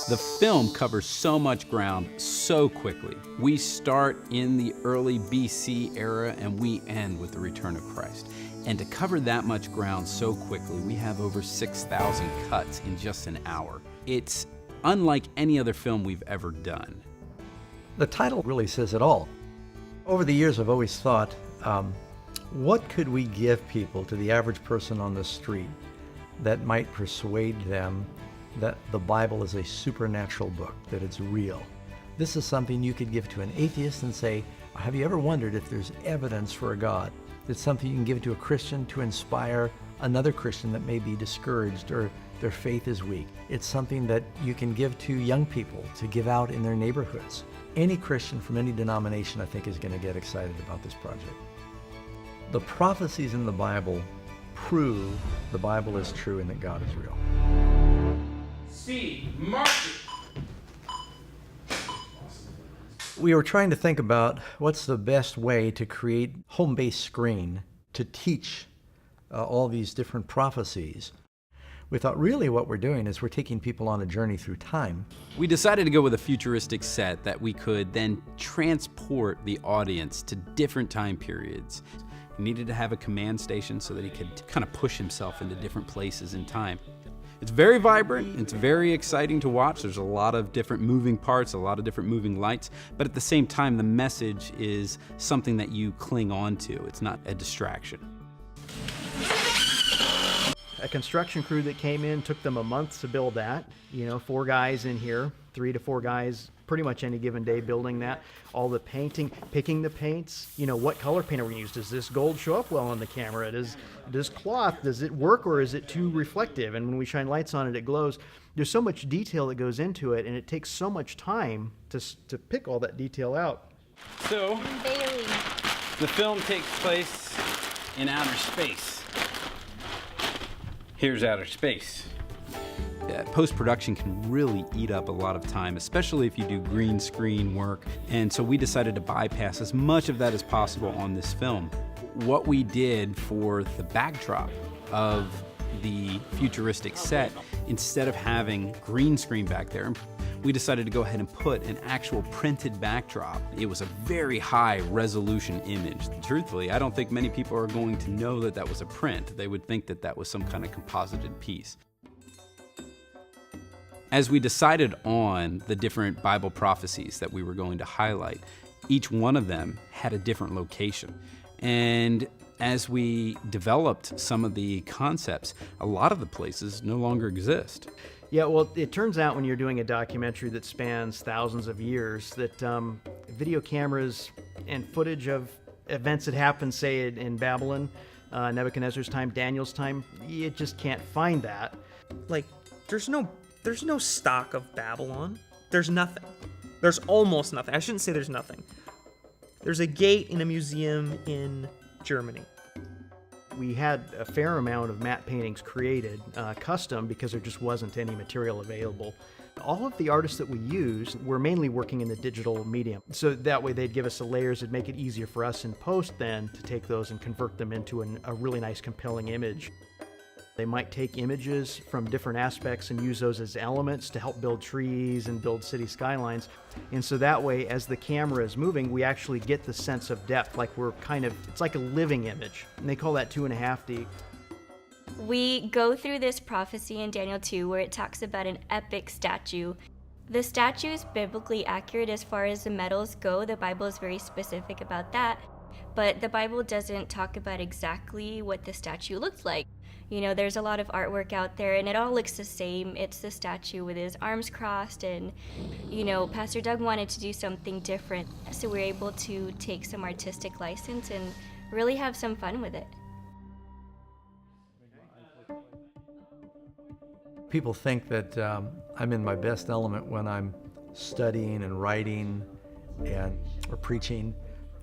The film covers so much ground so quickly. We start in the early BC era and we end with the return of Christ. And to cover that much ground so quickly, we have over 6,000 cuts in just an hour. It's unlike any other film we've ever done. The title really says it all. Over the years, I've always thought, what could we give people, to the average person on the street, that might persuade them that the Bible is a supernatural book, that it's real? This is something you could give to an atheist and say, have you ever wondered if there's evidence for a God? It's something you can give to a Christian to inspire another Christian that may be discouraged or their faith is weak. It's something that you can give to young people to give out in their neighborhoods. Any Christian from any denomination, I think, is going to get excited about this project. The prophecies in the Bible prove the Bible is true and that God is real. Speed, mark it. We were trying to think about what's the best way to create home-based screen to teach all these different prophecies. We thought really what we're doing is we're taking people on a journey through time. We decided to go with a futuristic set that we could then transport the audience to different time periods. He needed to have a command station so that he could kind of push himself into different places in time. It's very vibrant, it's very exciting to watch. There's a lot of different moving parts, a lot of different moving lights, but at the same time, the message is something that you cling on to. It's not a distraction. A construction crew that came in, took them a month to build that. 4 guys in here, 3 to 4 guys, pretty much any given day building that. All the painting, picking the paints, what color paint are we going to use? Does this gold show up well on the camera? Does cloth, does it work or is it too reflective? And when we shine lights on it, it glows. There's so much detail that goes into it, and it takes so much time to pick all that detail out. So, the film takes place in outer space. Here's outer space. Post-production can really eat up a lot of time, especially if you do green screen work. And so we decided to bypass as much of that as possible on this film. What we did for the backdrop of the futuristic set, instead of having green screen back there, we decided to go ahead and put an actual printed backdrop. It was a very high resolution image. Truthfully, I don't think many people are going to know that that was a print. They would think that that was some kind of composited piece. As we decided on the different Bible prophecies that we were going to highlight, each one of them had a different location. And as we developed some of the concepts, a lot of the places no longer exist. Yeah, well, it turns out when you're doing a documentary that spans thousands of years that video cameras and footage of events that happened, say, in Babylon, Nebuchadnezzar's time, Daniel's time, you just can't find that. Like, there's no stock of Babylon. There's nothing. There's almost nothing. I shouldn't say there's nothing. There's a gate in a museum in Germany. We had a fair amount of matte paintings created, custom, because there just wasn't any material available. All of the artists that we used were mainly working in the digital medium. So that way they'd give us the layers, it'd make it easier for us in post then to take those and convert them into a really nice, compelling image. They might take images from different aspects and use those as elements to help build trees and build city skylines. And so that way, as the camera is moving, we actually get the sense of depth, like it's like a living image. And they call that 2.5D. We go through this prophecy in Daniel 2 where it talks about an epic statue. The statue is biblically accurate as far as the metals go. The Bible is very specific about that. But the Bible doesn't talk about exactly what the statue looked like. There's a lot of artwork out there, and it all looks the same. It's the statue with his arms crossed, and, Pastor Doug wanted to do something different. So we're able to take some artistic license and really have some fun with it. People think that I'm in my best element when I'm studying and writing or preaching.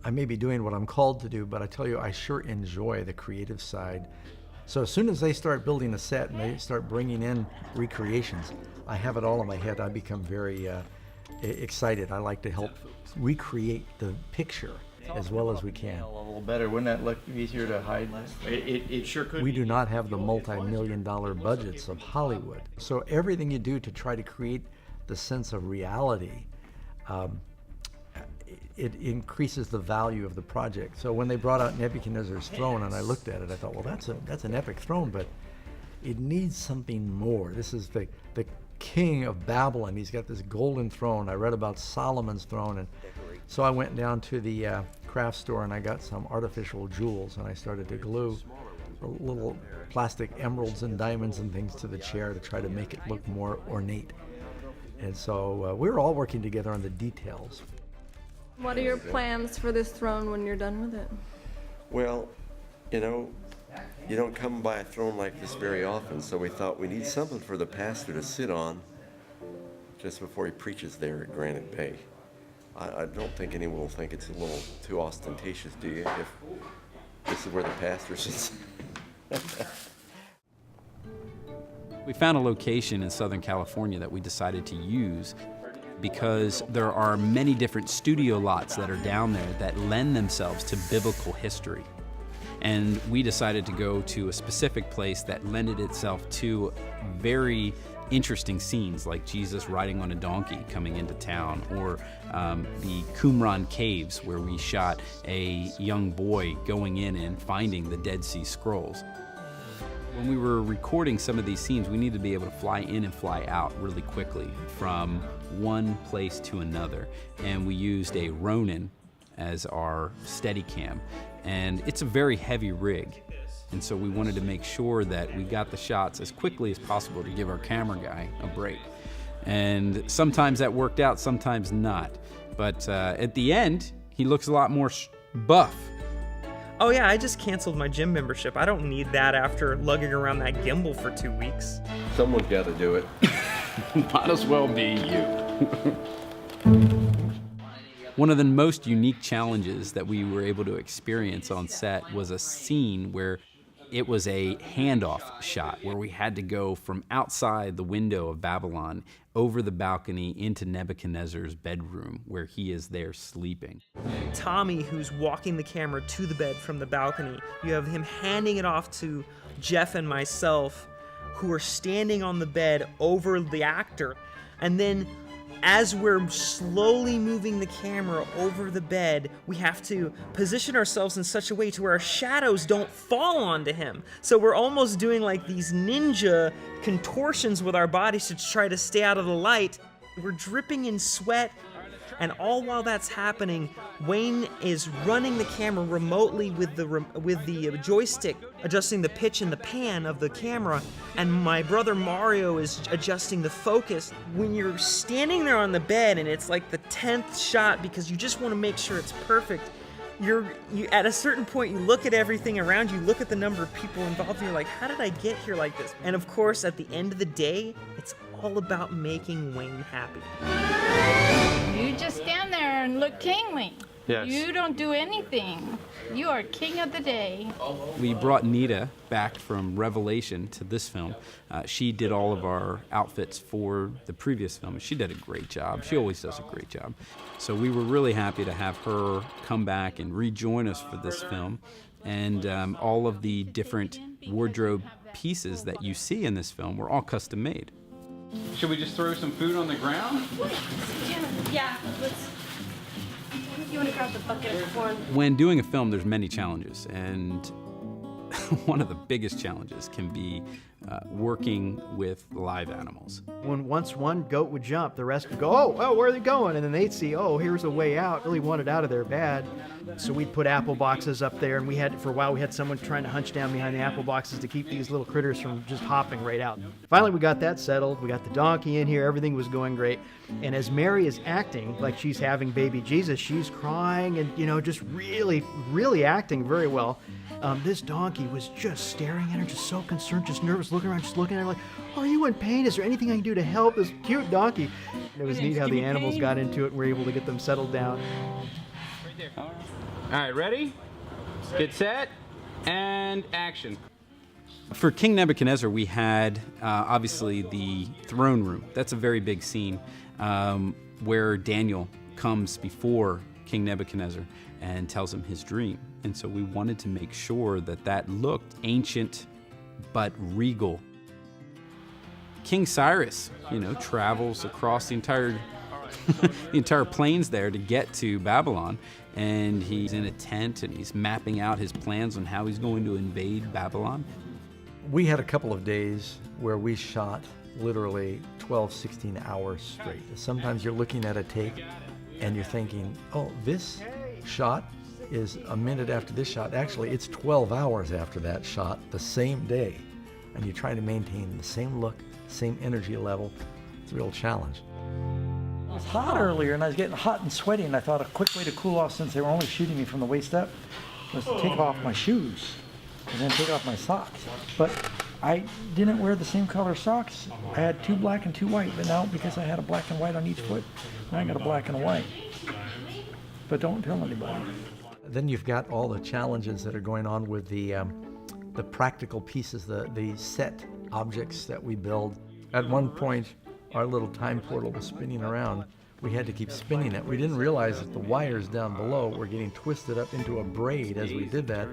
I may be doing what I'm called to do, but I tell you, I sure enjoy the creative side. So as soon as they start building a set and they start bringing in recreations, I have it all in my head. I become very excited. I like to help recreate the picture. as well as we can. A little better. Wouldn't that look easier to hide? It sure could. We do not have the multi-million-dollar budgets of Hollywood. So everything you do to try to create the sense of reality, it increases the value of the project. So when they brought out Nebuchadnezzar's throne and I looked at it, I thought, well, that's an epic throne, but it needs something more. This is the king of Babylon. He's got this golden throne. I read about Solomon's throne, and so I went down to the craft store and I got some artificial jewels, and I started to glue little plastic emeralds and diamonds and things to the chair to try to make it look more ornate. And so we're all working together on the details. What are your plans for this throne when you're done with it? Well, you know, you don't come by a throne like this very often, so we thought we need something for the pastor to sit on just before he preaches there at Granite Bay. I don't think anyone will think it's a little too ostentatious, do you, if this is where the pastor sits? We found a location in Southern California that we decided to use because there are many different studio lots that are down there that lend themselves to biblical history. And we decided to go to a specific place that lended itself to very interesting scenes, like Jesus riding on a donkey coming into town, or the Qumran Caves, where we shot a young boy going in and finding the Dead Sea Scrolls. When we were recording some of these scenes, we needed to be able to fly in and fly out really quickly from one place to another. And we used a Ronin as our Steadicam. And it's a very heavy rig. And so we wanted to make sure that we got the shots as quickly as possible to give our camera guy a break. And sometimes that worked out, sometimes not. But at the end, he looks a lot more buff. Oh yeah, I just canceled my gym membership. I don't need that after lugging around that gimbal for 2 weeks. Someone's got to do it. Might as well be you. One of the most unique challenges that we were able to experience on set was a scene where it was a handoff shot where we had to go from outside the window of Babylon over the balcony into Nebuchadnezzar's bedroom where he is there sleeping. Tommy, who's walking the camera to the bed from the balcony, you have him handing it off to Jeff and myself, who are standing on the bed over the actor. And then as we're slowly moving the camera over the bed, we have to position ourselves in such a way to where our shadows don't fall onto him. So we're almost doing like these ninja contortions with our bodies to try to stay out of the light. We're dripping in sweat, and all while that's happening, Wayne is running the camera remotely with the joystick, adjusting the pitch and the pan of the camera, and my brother Mario is adjusting the focus. When you're standing there on the bed and it's like the 10th shot because you just want to make sure it's perfect, you at a certain point you look at everything around you, look at the number of people involved, and you're like, how did I get here like this? And of course, at the end of the day, it's all about making Wayne happy. You just stand there and look kingly. Yes. You don't do anything. You are king of the day. We brought Nita back from Revelation to this film. She did all of our outfits for the previous film. She did a great job. She always does a great job. So we were really happy to have her come back and rejoin us for this film. And all of the different wardrobe pieces that you see in this film were all custom made. Should we just throw some food on the ground? Yeah, let's. You want to grab the bucket of corn? When doing a film, there's many challenges, and one of the biggest challenges can be working with live animals. Once one goat would jump, the rest would go, oh, where are they going? And then they'd see, oh, here's a way out. Really wanted out of there bad. So we'd put apple boxes up there, and for a while we had someone trying to hunch down behind the apple boxes to keep these little critters from just hopping right out. Finally, we got that settled. We got the donkey in here. Everything was going great. And as Mary is acting like she's having baby Jesus, she's crying and, just really, really acting very well. This donkey was just staring at her, just so concerned, just nervous, looking around, just looking at her like, are you in pain? Is there anything I can do to help this cute donkey? And it was neat how the animals got into it and were able to get them settled down. All right, ready? Get set, and action. For King Nebuchadnezzar, we had obviously the throne room. That's a very big scene where Daniel comes before King Nebuchadnezzar. and tells him his dream. And so we wanted to make sure that that looked ancient but regal. King Cyrus, travels across the entire the entire plains there to get to Babylon, and he's in a tent and he's mapping out his plans on how he's going to invade Babylon. We had a couple of days where we shot literally 12, 16 hours straight. Sometimes you're looking at a take and you're thinking, oh, this shot is a minute after this shot. Actually, it's 12 hours after that shot the same day. And you try to maintain the same look, same energy level. It's a real challenge. It was hot earlier and I was getting hot and sweaty, and I thought a quick way to cool off, since they were only shooting me from the waist up, was to take off my shoes and then take off my socks. But I didn't wear the same color socks. I had 2 black and 2 white, but now because I had a black and white on each foot, now I got a black and a white. But don't tell anybody. Then you've got all the challenges that are going on with the practical pieces, the set objects that we build. At one point, our little time portal was spinning around. We had to keep spinning it. We didn't realize that the wires down below were getting twisted up into a braid as we did that.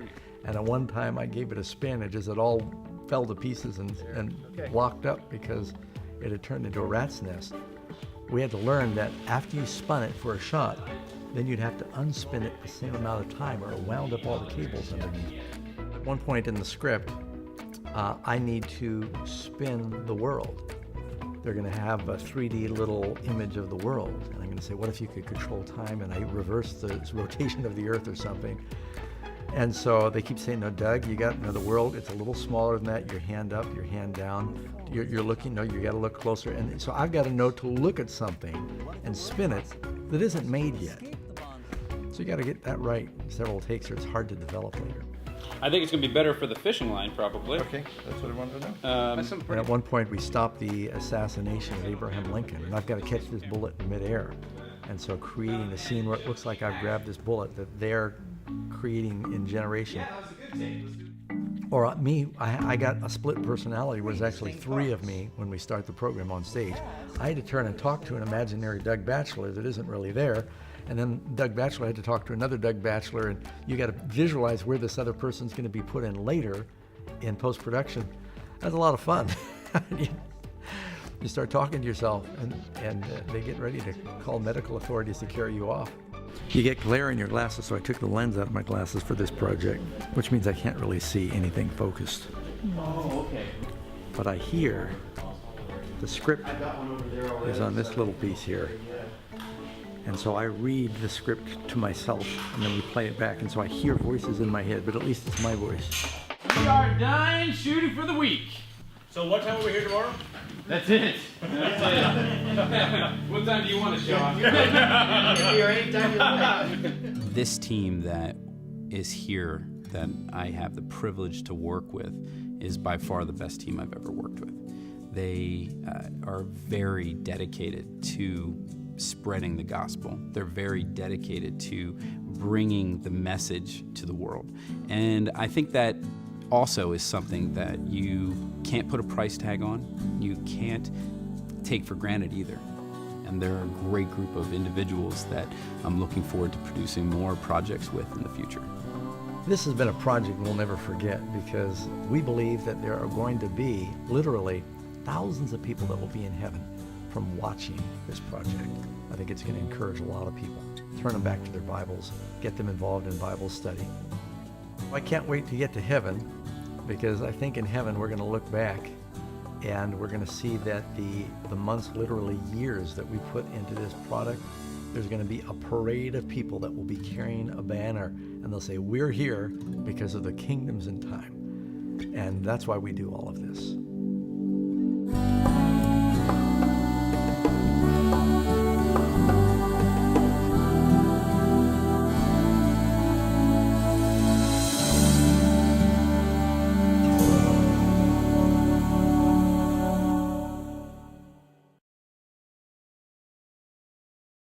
And at one time, I gave it a spin. It just, it all fell to pieces and locked up because it had turned into a rat's nest. We had to learn that after you spun it for a shot, then you'd have to unspin it the same amount of time or it wound up all the cables underneath. At one point in the script, I need to spin the world. They're going to have a 3D little image of the world. And I'm going to say, what if you could control time and I reverse the rotation of the Earth or something? And so they keep saying, no, Doug, you got the world. It's a little smaller than that. Your hand up, your hand down. You're looking, no, you got to look closer. And so I've got to know to look at something and spin it that isn't made yet. So you got to get that right several takes or it's hard to develop later. I think it's going to be better for the fishing line, probably. Okay, that's what I wanted to know. And at one point, we stopped the assassination of Abraham Lincoln, and I've got to catch this bullet in midair. And so creating a scene where it looks like I've grabbed this bullet that they're creating in generation. Or me, I got a split personality where there's actually 3 of me when we start the program on stage. I had to turn and talk to an imaginary Doug Batchelor that isn't really there. And then Doug Batchelor had to talk to another Doug Batchelor, and you got to visualize where this other person's going to be put in later in post-production. That's a lot of fun. You start talking to yourself, and they get ready to call medical authorities to carry you off. You get glare in your glasses, so I took the lens out of my glasses for this project, which means I can't really see anything focused. Oh, okay. But I hear the script is on this little piece here. And so I read the script to myself, and then we play it back, and so I hear voices in my head, but at least it's my voice. We are done shooting for the week. So what time are we here tomorrow? That's it. That's it. What time do you want to show up? This team that is here that I have the privilege to work with is by far the best team I've ever worked with. They are very dedicated to spreading the gospel. They're very dedicated to bringing the message to the world. And I think that also is something that you can't put a price tag on. You can't take for granted either. And they're a great group of individuals that I'm looking forward to producing more projects with in the future. This has been a project we'll never forget because we believe that there are going to be literally thousands of people that will be in heaven from watching this project. I think it's going to encourage a lot of people. Turn them back to their Bibles, get them involved in Bible study. I can't wait to get to heaven because I think in heaven we're going to look back and we're going to see that the months, literally years that we put into this product, there's going to be a parade of people that will be carrying a banner and they'll say, we're here because of the kingdoms in time. And that's why we do all of this.